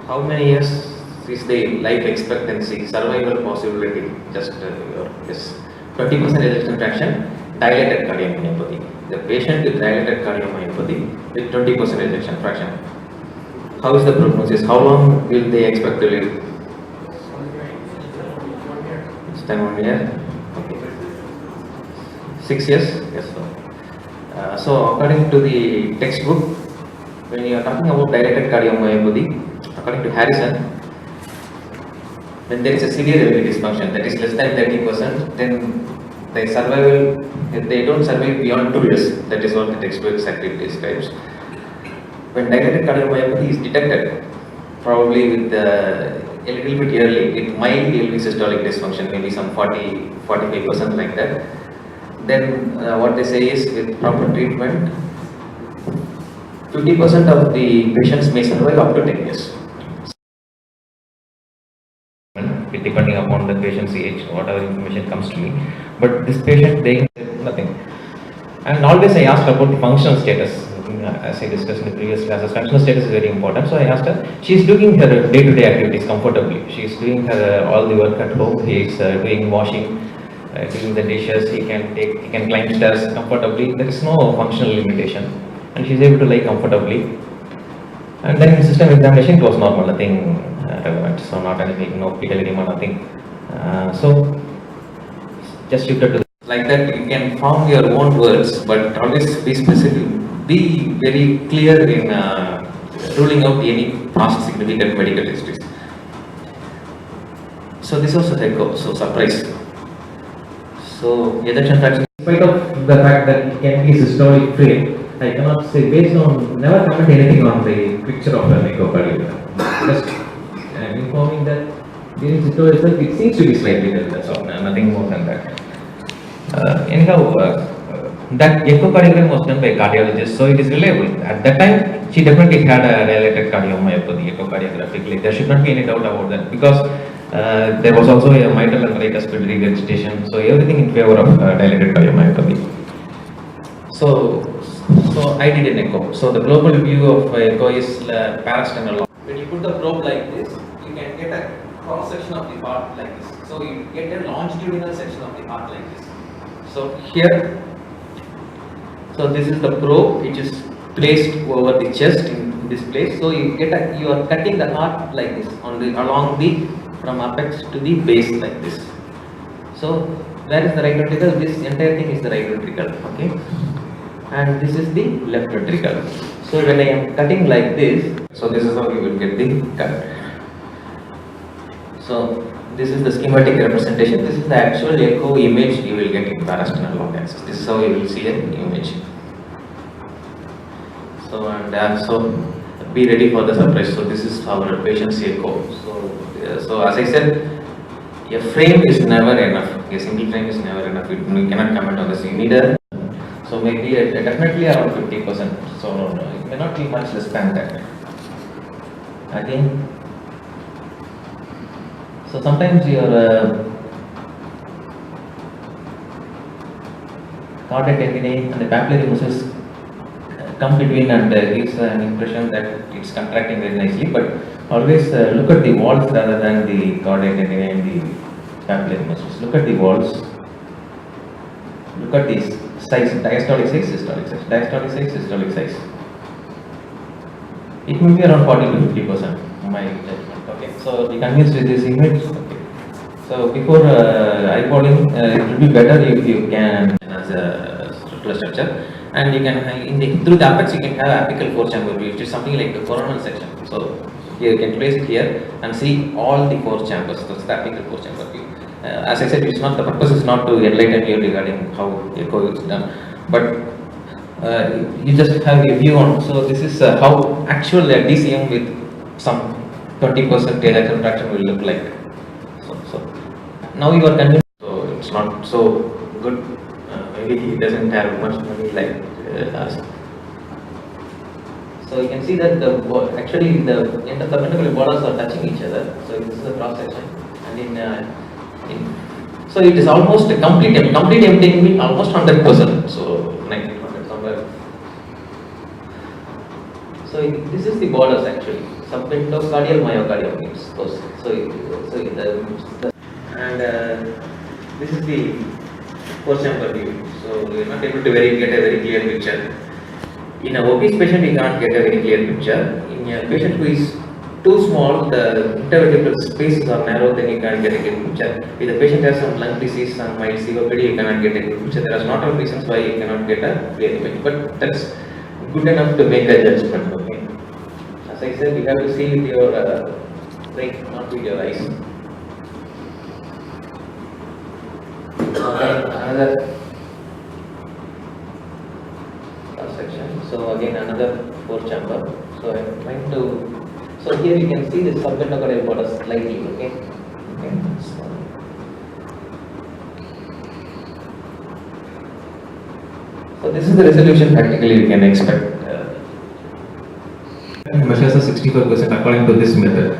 How many years is the life expectancy, survival possibility? Just yes, 20% ejection fraction, dilated cardiomyopathy. The patient with dilated cardiomyopathy with 20% ejection fraction. How is the prognosis? How long will they expect to live? It's 1 year. Okay. 6 years? Yes, sir. So according to the textbook, when you are talking about dilated cardiomyopathy, according to Harrison, when there is a severe aortic dysfunction that is less than 30%, then the survival, they don't survive beyond 2 years. That is what the textbook exactly describes. When dilated cardiomyopathy is detected, probably with a little bit early, it might be systolic dysfunction, maybe some 40-45% like that. Then what they say is with proper treatment, 50% of the patients may survive up to 10 years. Depending upon the patient's age, whatever information comes to me. But this patient, they said nothing. And always I asked about the functional status. As I discussed in the previous classes, functional status is very important. So I asked her, she is doing her day-to-day activities comfortably. She is doing her all the work at home. He is doing washing, doing the dishes. He can climb stairs comfortably. There is no functional limitation, and she is able to lie comfortably. And then in system examination, it was normal, nothing relevant. So not anything, no fetal edema, nothing. So just shifted to like that. You can form your own words, but always be specific. Be very clear in ruling out any past significant medical histories. So this was a echo, so surprise. So ejection fraction, in spite of the fact that it can be systolic frame, I cannot say based on, never comment anything on the picture of an echocardiogram. Just informing that during systole itself it seems to be slightly dull, that's all, nothing more than that. Anyhow, that echocardiogram was done by a cardiologist, so it is reliable. At that time, she definitely had a dilated cardiomyopathy echocardiographically. There should not be any doubt about that, because there was also a mitral and right aspirate regurgitation, so everything in favor of dilated cardiomyopathy. So I did an echo. So the global view of echo is parasternal. When you put the probe like this, you can get a cross section of the heart like this. So you get a longitudinal section of the heart like this. So here, so this is the probe which is placed over the chest in this place. So you get you are cutting the heart like this along the from apex to the base like this. So where is the right ventricle? This entire thing is the right ventricle. Okay. And this is the left ventricle. So when I am cutting like this, so this is how you will get the cut. So this is the schematic representation. This is the actual echo image you will get in parasternal long axis. This is how you will see an image. So so be ready for the surprise. So this is our patient's echo. So as I said, a frame is never enough. A single frame is never enough. You cannot comment on this. You need a so maybe definitely around 50%. So it may not be much less than that. I think. So sometimes your cardiac tendinae and the papillary muscles come between and gives an impression that it's contracting very nicely. But always look at the walls rather than the cardiac tendinae and the papillary muscles. Look at the walls. Look at these size, diastolic size, systolic size, diastolic size, systolic size. It will be around 40 to 50%, my judgment. Okay, so be convinced with this image. Okay. So before eyeballing, it will be better if you can as a structural structure, and you can through the apex you can have apical four chamber view, which is something like the coronal section. So here you can place it here and see all the four chambers. That's the apical four chamber view. As I said, it's not the purpose is not to enlighten you regarding how echo is done, but you just have a view on. So this is how actual DCM with some 20% ejection fraction will look like. So now you are convinced. So it's not so good. Maybe he doesn't have much money like us. So you can see that actually the end of the ventricular borders are touching each other. So this is the cross section, and so it is almost a complete emptying means almost 100%. So 90% somewhere. So this is the borders actually, submentocardial myocardium waves. And this is the post chamber view. So we are not able to get a very clear picture. In a obese patient, we cannot get a very clear picture. In a patient who is too small, the intervertebral spaces are narrow, then you can't get a good picture. If the patient has some lung disease, some mild COPD, you cannot get a good picture. There are not all reasons why you cannot get a clear image, but that's good enough to make a judgment. Okay. As I said, you have to see with your brain, not with your eyes. Okay, another section. So again, another fourth chamber. So I'm trying to. So here you can see the submentocardial border slightly. Okay. So this is the resolution practically you can expect. Measures are 64% according to this method.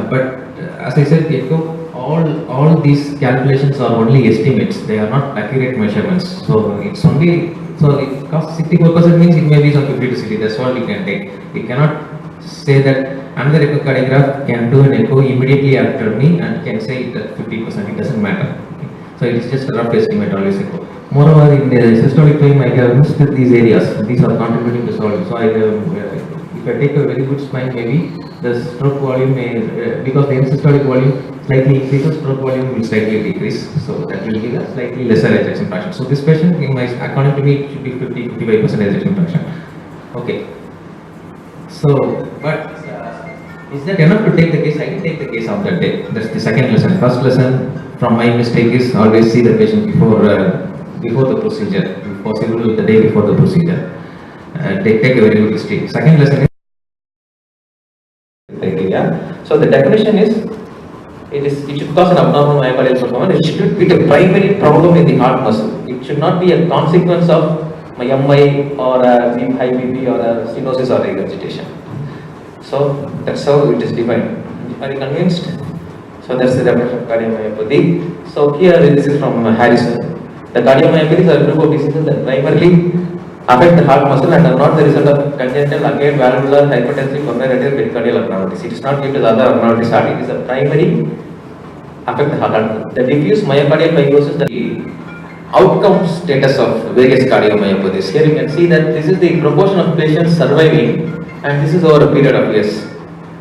But as I said, all these calculations are only estimates. They are not accurate measurements. So it's only it costs 64% means it may be some 50 to 60. That's all we can take. We cannot say that another echocardiograph can do an echo immediately after me and can say it at 50%. It doesn't matter. Okay. So it is just a rough estimate always echo. Moreover, in the systolic frame, I have missed these areas. These are contributing to solve. So if I take a very good spine, maybe the stroke volume may, because the systolic volume slightly increases, stroke volume will slightly decrease. So that will give a slightly lesser ejection fraction. So this patient, according to me, it should be 50-55% ejection fraction. Okay. So, but is that enough to take the case? I can take the case of that day. That's the second lesson. First lesson from my mistake is always see the patient before the procedure, if possible the day before the procedure. Take a very good history. Second lesson is criteria. So the definition is it should cause an abnormal myocardial performance. It should be the primary problem in the heart muscle. It should not be a consequence of my MI or a high BP or a stenosis or regurgitation. So that's how it is defined. Are you convinced? So that's the definition of cardiomyopathy. So here this is from Harrison. The cardiomyopathies are a group of diseases that primarily affect the heart muscle and are not the result of congenital acute valvular hypertensive coronary arterial pericardial abnormalities. It is not due to the other abnormalities. It is a primary affect the heart. The diffuse myocardial fibrosis, the outcome status of various cardiomyopathies. Here you can see that this is the proportion of patients surviving, and this is over a period of years.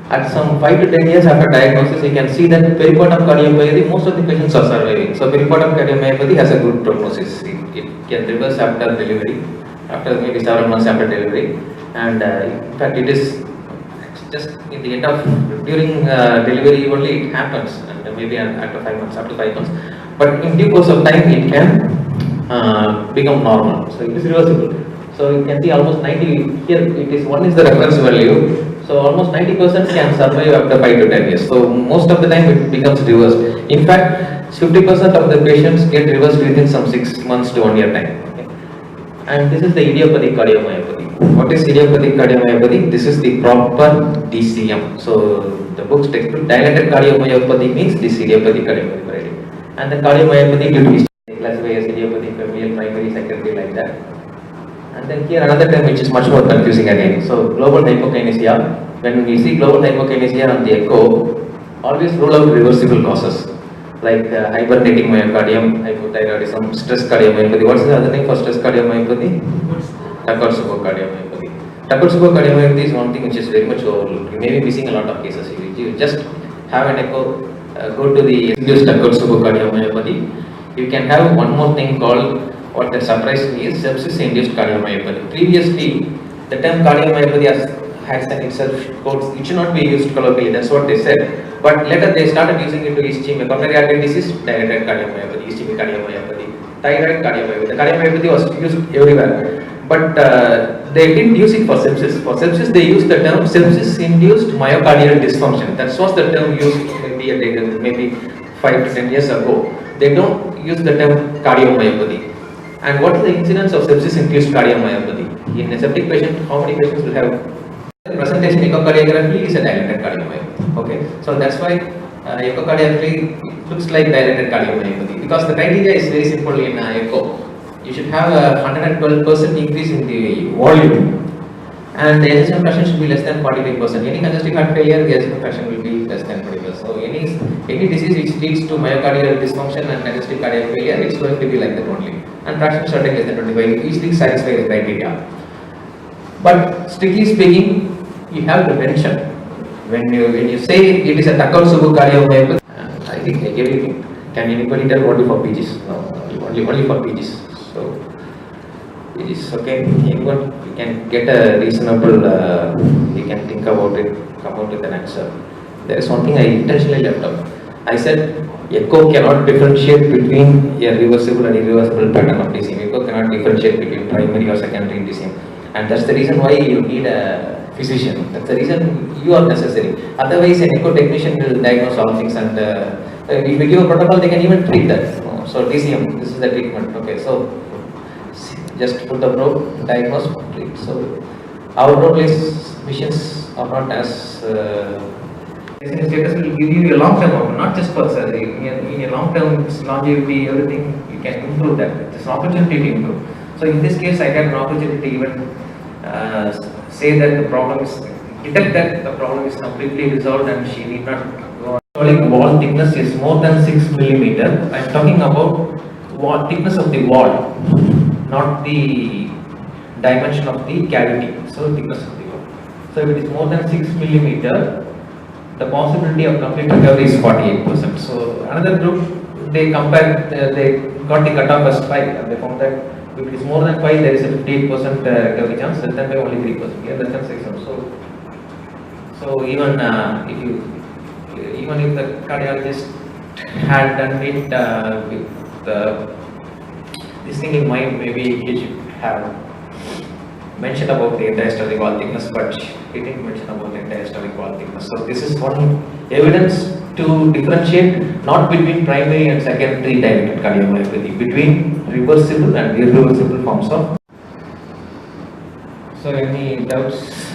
At some 5 to 10 years after diagnosis, you can see that peripartum cardiomyopathy, most of the patients are surviving. So peripartum cardiomyopathy has a good prognosis. It can reverse after delivery, after maybe 7 months after delivery, and in fact it is just in the end of during delivery only it happens, and maybe after 5 months, after 5 months. But in due course of time, it can become normal. So it is reversible. So you can see almost 90 here. It is 1 is the reference value. So almost 90% can survive after 5 to 10 years. So most of the time it becomes reversed. In fact, 50% of the patients get reversed within some 6 months to 1 year time. Okay. And this is the idiopathic cardiomyopathy. What is idiopathic cardiomyopathy? This is the proper DCM. So the book's textbook, dilated cardiomyopathy means this idiopathic cardiomyopathy. And the cardiomyopathy due to history, classified as idiopathic, familial, primary, secondary, like that. And then here another term which is much more confusing again. So global hypokinesia. When we see global hypokinesia on the echo, always rule out reversible causes like hibernating myocardium, hypothyroidism, stress cardiomyopathy. What's the other name for stress cardiomyopathy? Takotsubo cardiomyopathy. Takotsubo cardiomyopathy is one thing which is very much overlooked. You may be missing a lot of cases. You just have an echo, go to the induced Takotsubo cardiomyopathy. You can have one more thing called, what that surprised me is sepsis-induced cardiomyopathy. Previously, the term cardiomyopathy has an itself codes. It should not be used colloquially. That's what they said. But later they started using it to ischemia, coronary artery disease, dilated cardiomyopathy, ischemic cardiomyopathy, thyroid cardiomyopathy. The cardiomyopathy was used everywhere, but they didn't use it for sepsis. For sepsis, they used the term sepsis-induced myocardial dysfunction. That was the term used maybe 5 to 10 years ago. They don't use the term cardiomyopathy. And what is the incidence of sepsis-induced cardiomyopathy? In a septic patient, how many patients will have? The presentation echocardiography is a dilated cardiomyopathy. Okay, so that's why echocardiography looks like dilated cardiomyopathy, because the criteria is very simple in echo. You should have a 112% increase in the volume and the ejection fraction should be less than 45%. Any congestive heart failure, the ejection fraction will be less than 40%. So any disease which leads to myocardial dysfunction and congestive cardiac failure, it's going to be like that only. And fraction starting less than 25 easily satisfy the criteria. But strictly speaking, you have to mention when you say it is a Takotsubo cardiomyopathy. I think I gave it. Can anybody tell only for PGs? No, only for PGs. So it is okay. Anyone you can get a reasonable. You can think about it. Come out with an answer. There is one thing I intentionally left out. I said echo cannot differentiate between a reversible and irreversible pattern of DCM. Echo cannot differentiate between primary or secondary DCM, and that's the reason why you need a physician. That's the reason you are necessary. Otherwise, an echo technician will diagnose all things, and if we give a protocol, they can even treat that. So DCM, this is the treatment. Okay, so just put the probe, diagnose, treat. So our role is missions are not as status will give you a long-term outcome, not just for surgery. In a long-term longevity, everything you can improve that. It's an opportunity to improve. So in this case, I had an opportunity to even say that the problem is detect that the problem is completely resolved and she need not go on. Wall thickness is more than 6 millimeter. I am talking about thickness of the wall, not the dimension of the cavity. So thickness of the wall. So if it is more than 6 millimeter, the possibility of complete recovery is 48%. So another group, they compared, they got the cutoff as 5, and they found that if it is more than 5, there is a 58% recovery chance. Less than 5, only 3%. Yeah, less than 6. So even if the cardiologist had done it with this thing in mind, maybe he should have mentioned about the diastolic wall thickness, but he didn't mention about the diastolic wall thickness. So this is one evidence to differentiate not between primary and secondary dilated cardiomyopathy, between reversible and irreversible forms of. So any doubts?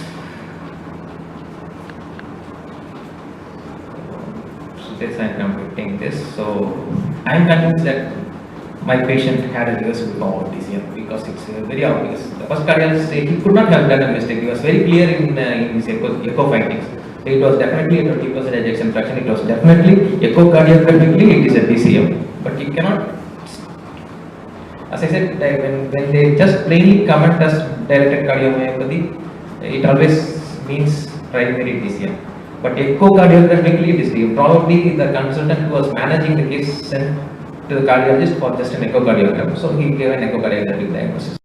This I am repeating this. So I am convinced that my patient had a reversible form of DCM because it's very obvious. The first cardiologist, he could not have done a mistake. He was very clear in his echo findings. It was definitely a 20% ejection fraction. It was definitely echocardiographically it is a DCM. But you cannot, as I said, when they just plainly comment as dilated cardiomyopathy, it always means primary DCM. But echocardiographically it is probably the consultant who was managing the case sent to the cardiologist for just an echocardiogram. So he gave an echocardiographic diagnosis.